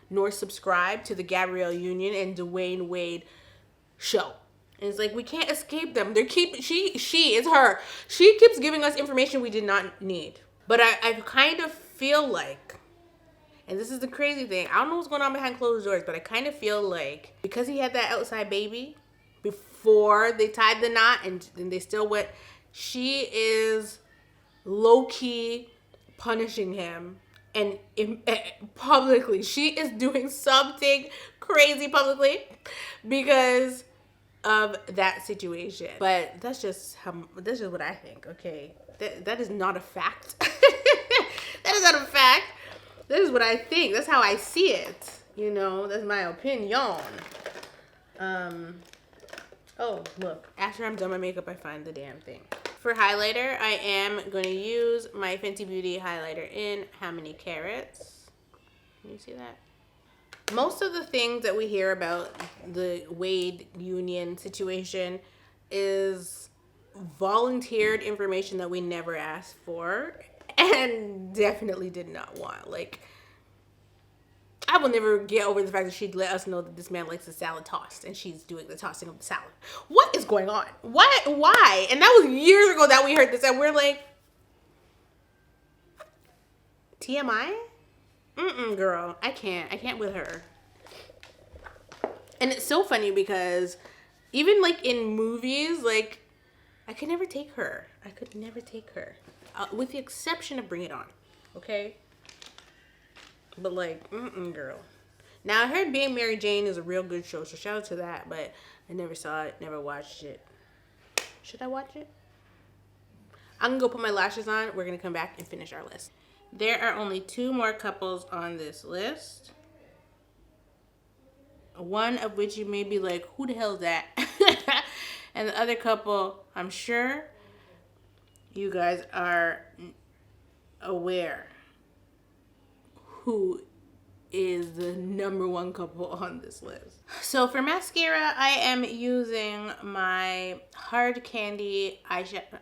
nor subscribe to the Gabrielle Union and Dwayne Wade show. And it's like, we can't escape them. She is her. She keeps giving us information we did not need. But I kind of feel like, and this is the crazy thing, I don't know what's going on behind closed doors, but I kind of feel like because he had that outside baby before they tied the knot and they still went, she is low-key punishing him. And publicly, she is doing something crazy publicly because of that situation. But that's just what I think. Okay, that is not a fact. That is not a fact. That is what I think. That's how I see it. That's my opinion. Oh, look. After I'm done my makeup, I find the damn thing. For highlighter, I am going to use my Fenty Beauty highlighter in How Many Carats. Can you see that? Most of the things that we hear about the Wade Union situation is volunteered information that we never asked for. And and definitely did not want. Like, I will never get over the fact that she'd let us know that this man likes the salad tossed and she's doing the tossing of the salad. What is going on? Why? And that was years ago that we heard this and we're like, TMI? Girl, I can't with her. And it's so funny because even like in movies, like I could never take her. With the exception of Bring It On. Okay? But like, girl. Now I heard Being Mary Jane is a real good show, so shout out to that, but I never saw it, never watched it. Should I watch it? I'm gonna go put my lashes on. We're gonna come back and finish our list. There are only 2 more couples on this list. One of which you may be like, who the hell is that? And the other couple, I'm sure you guys are aware who is the number 1 couple on this list. So for mascara, I am using my Hard Candy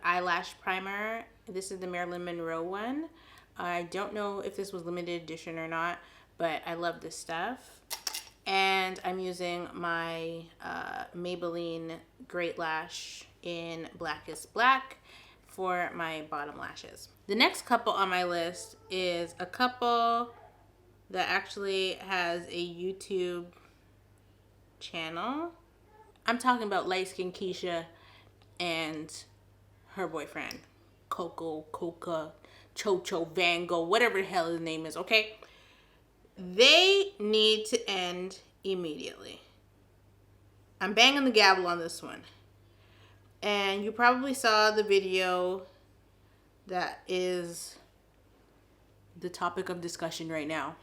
eyelash primer. This is the Marilyn Monroe one. I don't know if this was limited edition or not, but I love this stuff. And I'm using my Maybelline Great Lash in Blackest Black for my bottom lashes. The next couple on my list is a couple that actually has a YouTube channel. I'm talking about LightSkinKeisha and her boyfriend, Coco, Chocho, Vango, whatever the hell his name is, okay? They need to end immediately. I'm banging the gavel on this one. And you probably saw the video that is the topic of discussion right now.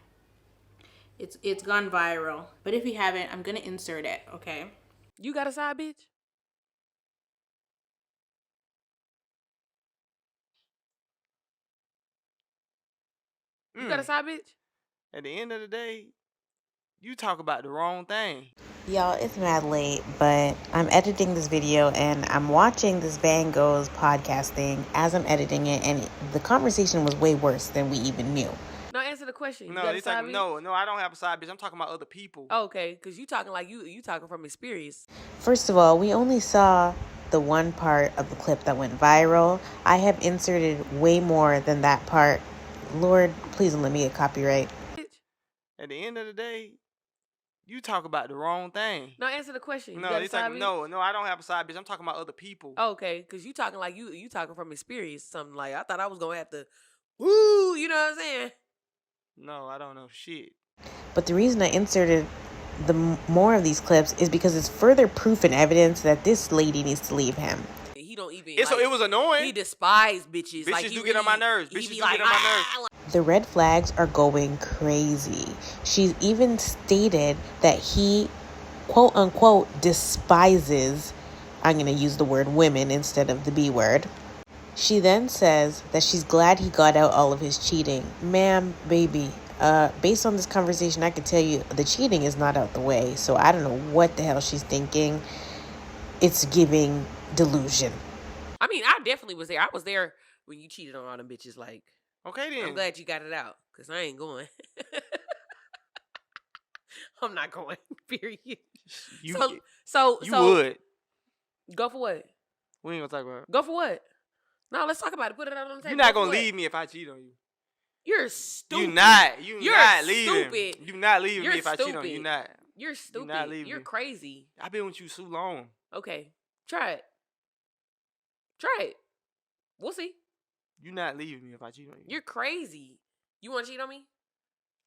It's gone viral. But if you haven't, I'm gonna insert it, okay? You got a side bitch? You got a side bitch? At the end of the day, you talk about the wrong thing. Y'all, it's mad late, but I'm editing this video and I'm watching this Vango's podcast thing as I'm editing it, and the conversation was way worse than we even knew. No, answer the question. No, he's like, no, I don't have a side bitch. I'm talking about other people. Oh, okay, because you talking like you talking from experience. First of all, we only saw the one part of the clip that went viral. I have inserted way more than that part. Lord, please don't let me get copyright. At the end of the day, you talk about the wrong thing. No, answer the question. No, he's like, no, I don't have a side bitch. I'm talking about other people. Oh, okay, because you talking like you talking from experience. Something like, I thought I was gonna have to, woo, you know what I'm saying? No, I don't know shit. But the reason I inserted the more of these clips is because it's further proof and evidence that this lady needs to leave him. He don't even. So it was annoying. He despised bitches. Bitches like, do get on my nerves. Bitches do get on my nerves. The red flags are going crazy. She's even stated that he, quote unquote, despises, I'm going to use the word women instead of the B word. She then says that she's glad he got out all of his cheating. Ma'am, baby, based on this conversation, I can tell you the cheating is not out the way. So I don't know what the hell she's thinking. It's giving delusion. I mean, I definitely was there. I was there when you cheated on all them bitches. Like, okay then. I'm glad you got it out, because I ain't going. I'm not going, period. You would. Go for what? We ain't gonna talk about it. Go for what? No, let's talk about it. Put it out on the table. You're not gonna leave me if I cheat on you. You're stupid. You're not leaving. Stupid. You're not leaving You're me if I cheat on stupid. you. You're not. You're stupid. You're not leaving You're me. crazy. I've been with you so long. Okay, try it. Try it. We'll see. You're not leaving me if I cheat on you. You're crazy. You want to cheat on me?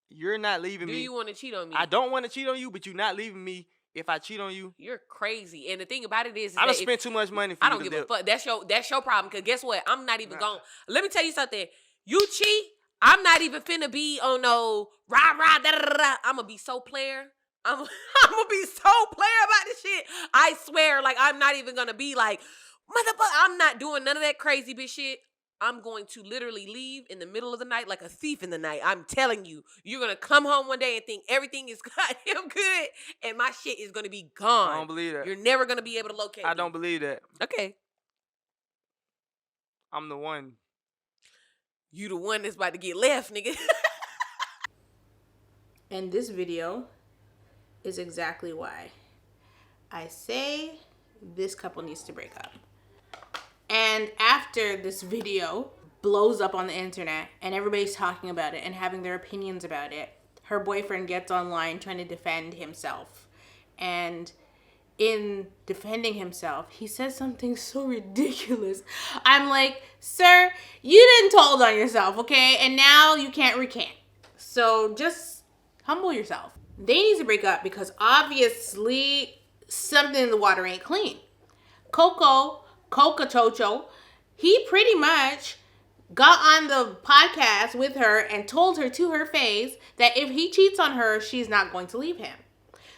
You're not leaving me. Do you want to cheat on me? I don't want to cheat on you, but you're not leaving me if I cheat on you. You're crazy. And the thing about it is I done spent too much money for you. I don't give a fuck. That's your problem. Because guess what? I'm not even going. Let me tell you something. You cheat, I'm not even finna be on no rah rah da da da. I'm gonna be so player. I'm gonna be so player about this shit. I swear, like, I'm not even gonna be like, motherfucker. I'm not doing none of that crazy bitch shit. I'm going to literally leave in the middle of the night like a thief in the night. I'm telling you, you're going to come home one day and think everything is goddamn good and my shit is going to be gone. I don't believe that. You're never going to be able to locate me. I don't believe that. Okay. I'm the one. you the one that's about to get left, nigga. And this video is exactly why I say this couple needs to break up. And after this video blows up on the internet and everybody's talking about it and having their opinions about it, her boyfriend gets online trying to defend himself. And in defending himself, he says something so ridiculous. I'm like, sir, you didn't told on yourself, okay? And now you can't recant. So just humble yourself. They need to break up because obviously something in the water ain't clean. Coco Chocho, he pretty much got on the podcast with her and told her to her face that if he cheats on her, she's not going to leave him.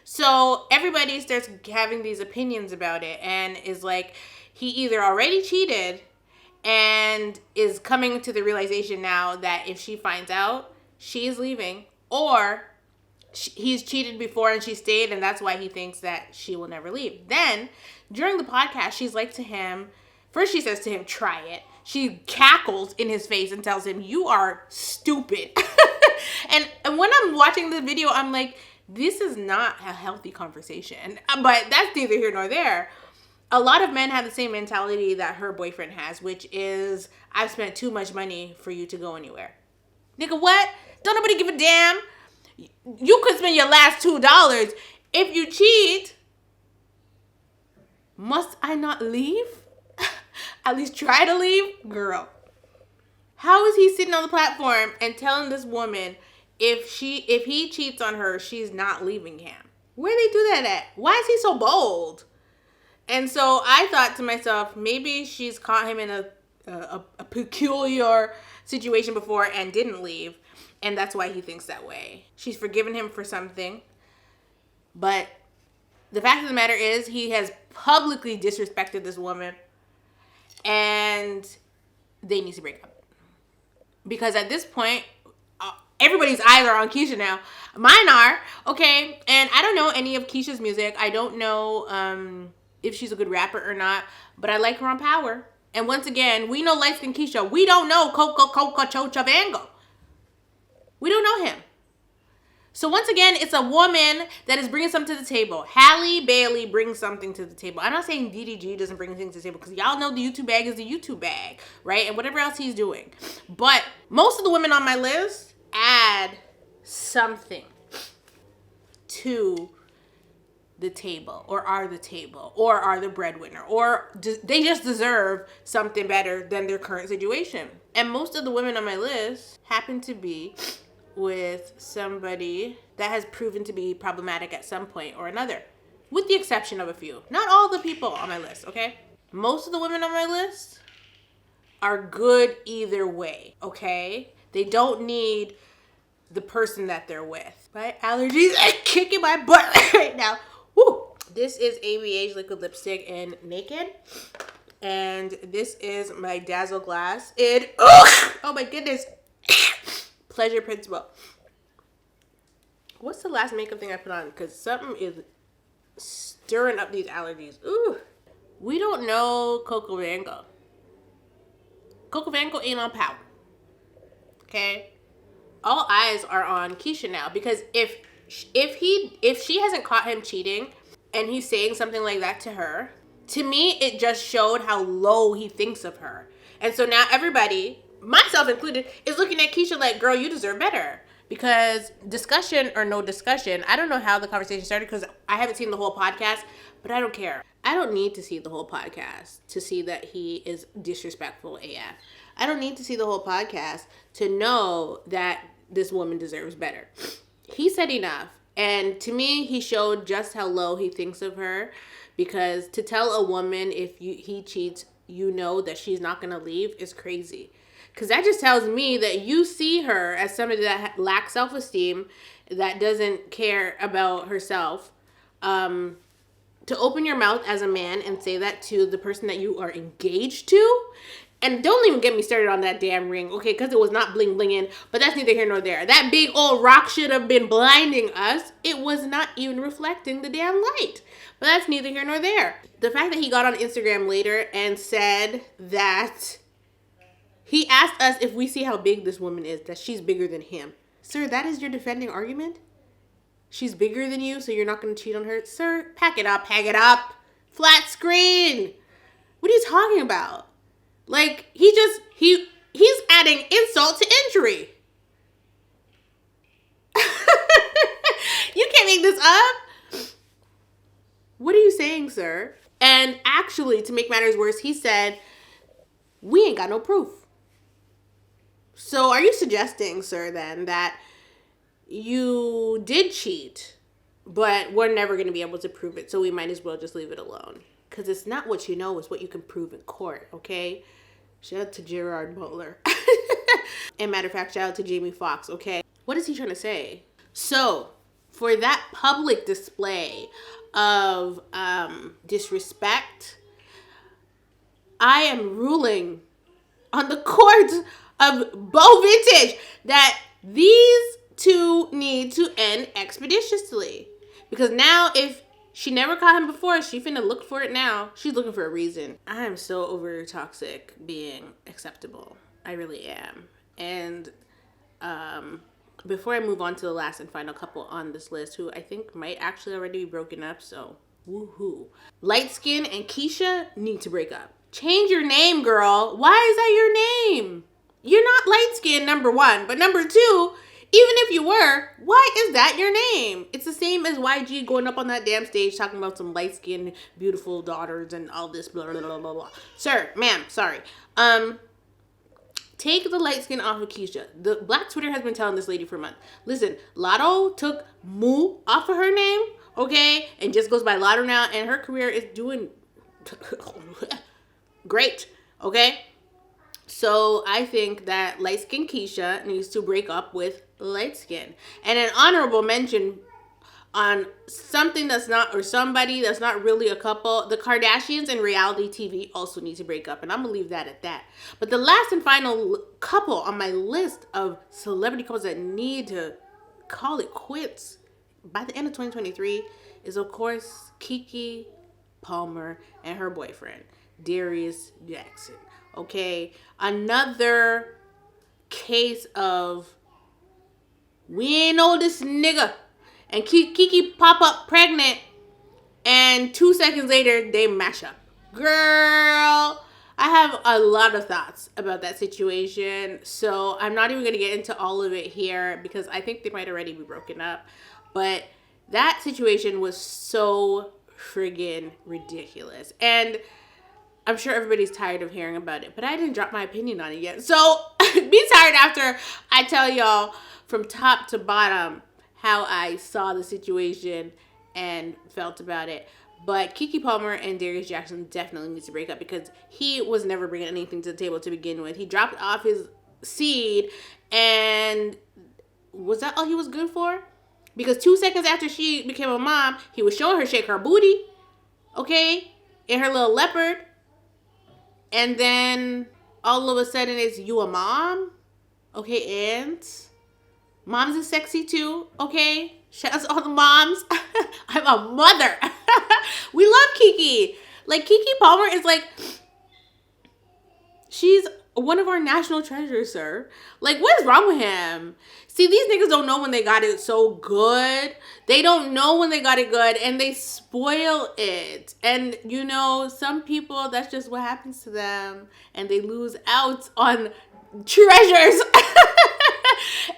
So everybody starts having these opinions about it and is like, he either already cheated and is coming to the realization now that if she finds out, she's leaving, or he's cheated before and she stayed and that's why he thinks that she will never leave. Then during the podcast, she's like to him, first she says to him, try it. She cackles in his face and tells him, you are stupid. and when I'm watching the video, I'm like, this is not a healthy conversation. But that's neither here nor there. A lot of men have the same mentality that her boyfriend has, which is, I've spent too much money for you to go anywhere. Nigga, what? Don't nobody give a damn. You could spend your last $2. If you cheat, must I not leave? At least try to leave? Girl. How is he sitting on the platform and telling this woman if he cheats on her, she's not leaving him? Where they do that at? Why is he so bold? And so I thought to myself, maybe she's caught him in a peculiar situation before and didn't leave. And that's why he thinks that way. She's forgiven him for something. But the fact of the matter is, he has publicly disrespected this woman. And they need to break up. Because at this point, everybody's eyes are on Keisha now. Mine are, okay? And I don't know any of Keisha's music. I don't know if she's a good rapper or not. But I like her on Power. And once again, we know LightSkinKeisha. We don't know Coco Chocha Vango. We don't know him. So once again, it's a woman that is bringing something to the table. Halle Bailey brings something to the table. I'm not saying DDG doesn't bring things to the table because y'all know the YouTube bag is the YouTube bag, right? And whatever else he's doing. But most of the women on my list add something to the table or are the breadwinner or they just deserve something better than their current situation. And most of the women on my list happen to be with somebody that has proven to be problematic at some point or another, with the exception of a few. Not all the people on my list, okay? Most of the women on my list are good either way, okay? They don't need the person that they're with. My allergies are kicking my butt right now. Woo! This is ABH Liquid Lipstick in Naked. And this is my Dazzle Glass in, oh my goodness, Pleasure Principle. What's the last makeup thing I put on? Because something is stirring up these allergies. Ooh. We don't know Coco Vango. Coco Vango ain't on Power. Okay? All eyes are on Keisha now. Because if she hasn't caught him cheating and he's saying something like that to her, to me, it just showed how low he thinks of her. And so now everybody, myself included, is looking at Keisha like, girl, you deserve better. Because discussion or no discussion, I don't know how the conversation started because I haven't seen the whole podcast, but I don't care. I don't need to see the whole podcast to see that he is disrespectful AF. I don't need to see the whole podcast to know that this woman deserves better. He said enough. And to me, he showed just how low he thinks of her. Because to tell a woman if he cheats, you know that she's not going to leave is crazy. Because that just tells me that you see her as somebody that lacks self-esteem, that doesn't care about herself. To open your mouth as a man and say that to the person that you are engaged to. And don't even get me started on that damn ring, okay? Because it was not bling-blinging, but that's neither here nor there. That big old rock should have been blinding us. It was not even reflecting the damn light. But that's neither here nor there. The fact that he got on Instagram later and said that He asked us if we see how big this woman is, that she's bigger than him. Sir, that is your defending argument? She's bigger than you, so you're not going to cheat on her? Sir, pack it up, hang it up. Flat screen. What are you talking about? Like, he's adding insult to injury. You can't make this up. What are you saying, sir? And actually, to make matters worse, he said, we ain't got no proof. So are you suggesting, sir, then, that you did cheat, but we're never going to be able to prove it, so we might as well just leave it alone? Because it's not what you know, it's what you can prove in court, okay? Shout out to Gerard Butler. And matter of fact, shout out to Jamie Foxx, okay? What is he trying to say? So, for that public display of disrespect, I am ruling on the court of Bo Vintage that these two need to end expeditiously. Because now, if she never caught him before, she finna look for it now. She's looking for a reason. I am so over toxic being acceptable. I really am. And before I move on to the last and final couple on this list, who I think might actually already be broken up, so woohoo. LightSkin and Keisha need to break up. Change your name, girl. Why is that your name? You're not light skin, number one. But number two, even if you were, why is that your name? It's the same as YG going up on that damn stage talking about some light skinned, beautiful daughters and all this blah, blah, blah, blah, blah. Sir, ma'am, sorry. Take the light skin off of Keisha. The Black Twitter has been telling this lady for a month. Listen, Lotto took Moo off of her name, okay? And just goes by Lotto now. And her career is doing great, okay? So I think that LightSkinKeisha needs to break up with LightSkin. And an honorable mention on something that's not, or somebody that's not really a couple, the Kardashians and reality TV also need to break up. And I'm going to leave that at that. But the last and final couple on my list of celebrity couples that need to call it quits by the end of 2023 is, of course, Keke Palmer and her boyfriend, Darius Jackson. Okay, another case of we ain't know this nigga, and Keke pop up pregnant, and 2 seconds later they mash up. Girl, I have a lot of thoughts about that situation, so I'm not even gonna get into all of it here because I think they might already be broken up. But that situation was so friggin' ridiculous, and I'm sure everybody's tired of hearing about it, but I didn't drop my opinion on it yet. So be tired after I tell y'all from top to bottom how I saw the situation and felt about it. But Keke Palmer and Darius Jackson definitely need to break up because he was never bringing anything to the table to begin with. He dropped off his seed, and was that all he was good for? Because 2 seconds after she became a mom, he was showing her shake her booty, okay, in her little leopard. And then all of a sudden it's you a mom? Okay, and moms is sexy too, okay? Shout out to all the moms. I'm a mother. We love Keke. Like, Keke Palmer is like, she's one of our national treasures, sir. Like, what is wrong with him? See, these niggas don't know when they got it so good. They don't know when they got it good, and they spoil it. And, you know, some people, that's just what happens to them. And they lose out on treasures.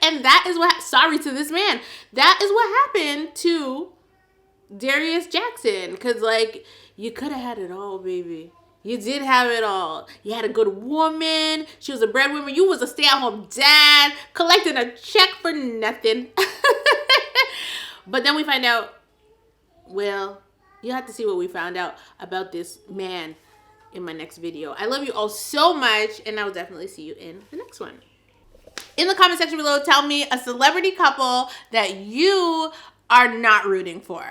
And that is what, sorry to this man, that is what happened to Darius Jackson. Because, like, you could have had it all, baby. You did have it all. You had a good woman. She was a breadwinner. You was a stay-at-home dad, collecting a check for nothing. But then we find out, well, you have to see what we found out about this man in my next video. I love you all so much, and I will definitely see you in the next one. In the comment section below, tell me a celebrity couple that you are not rooting for.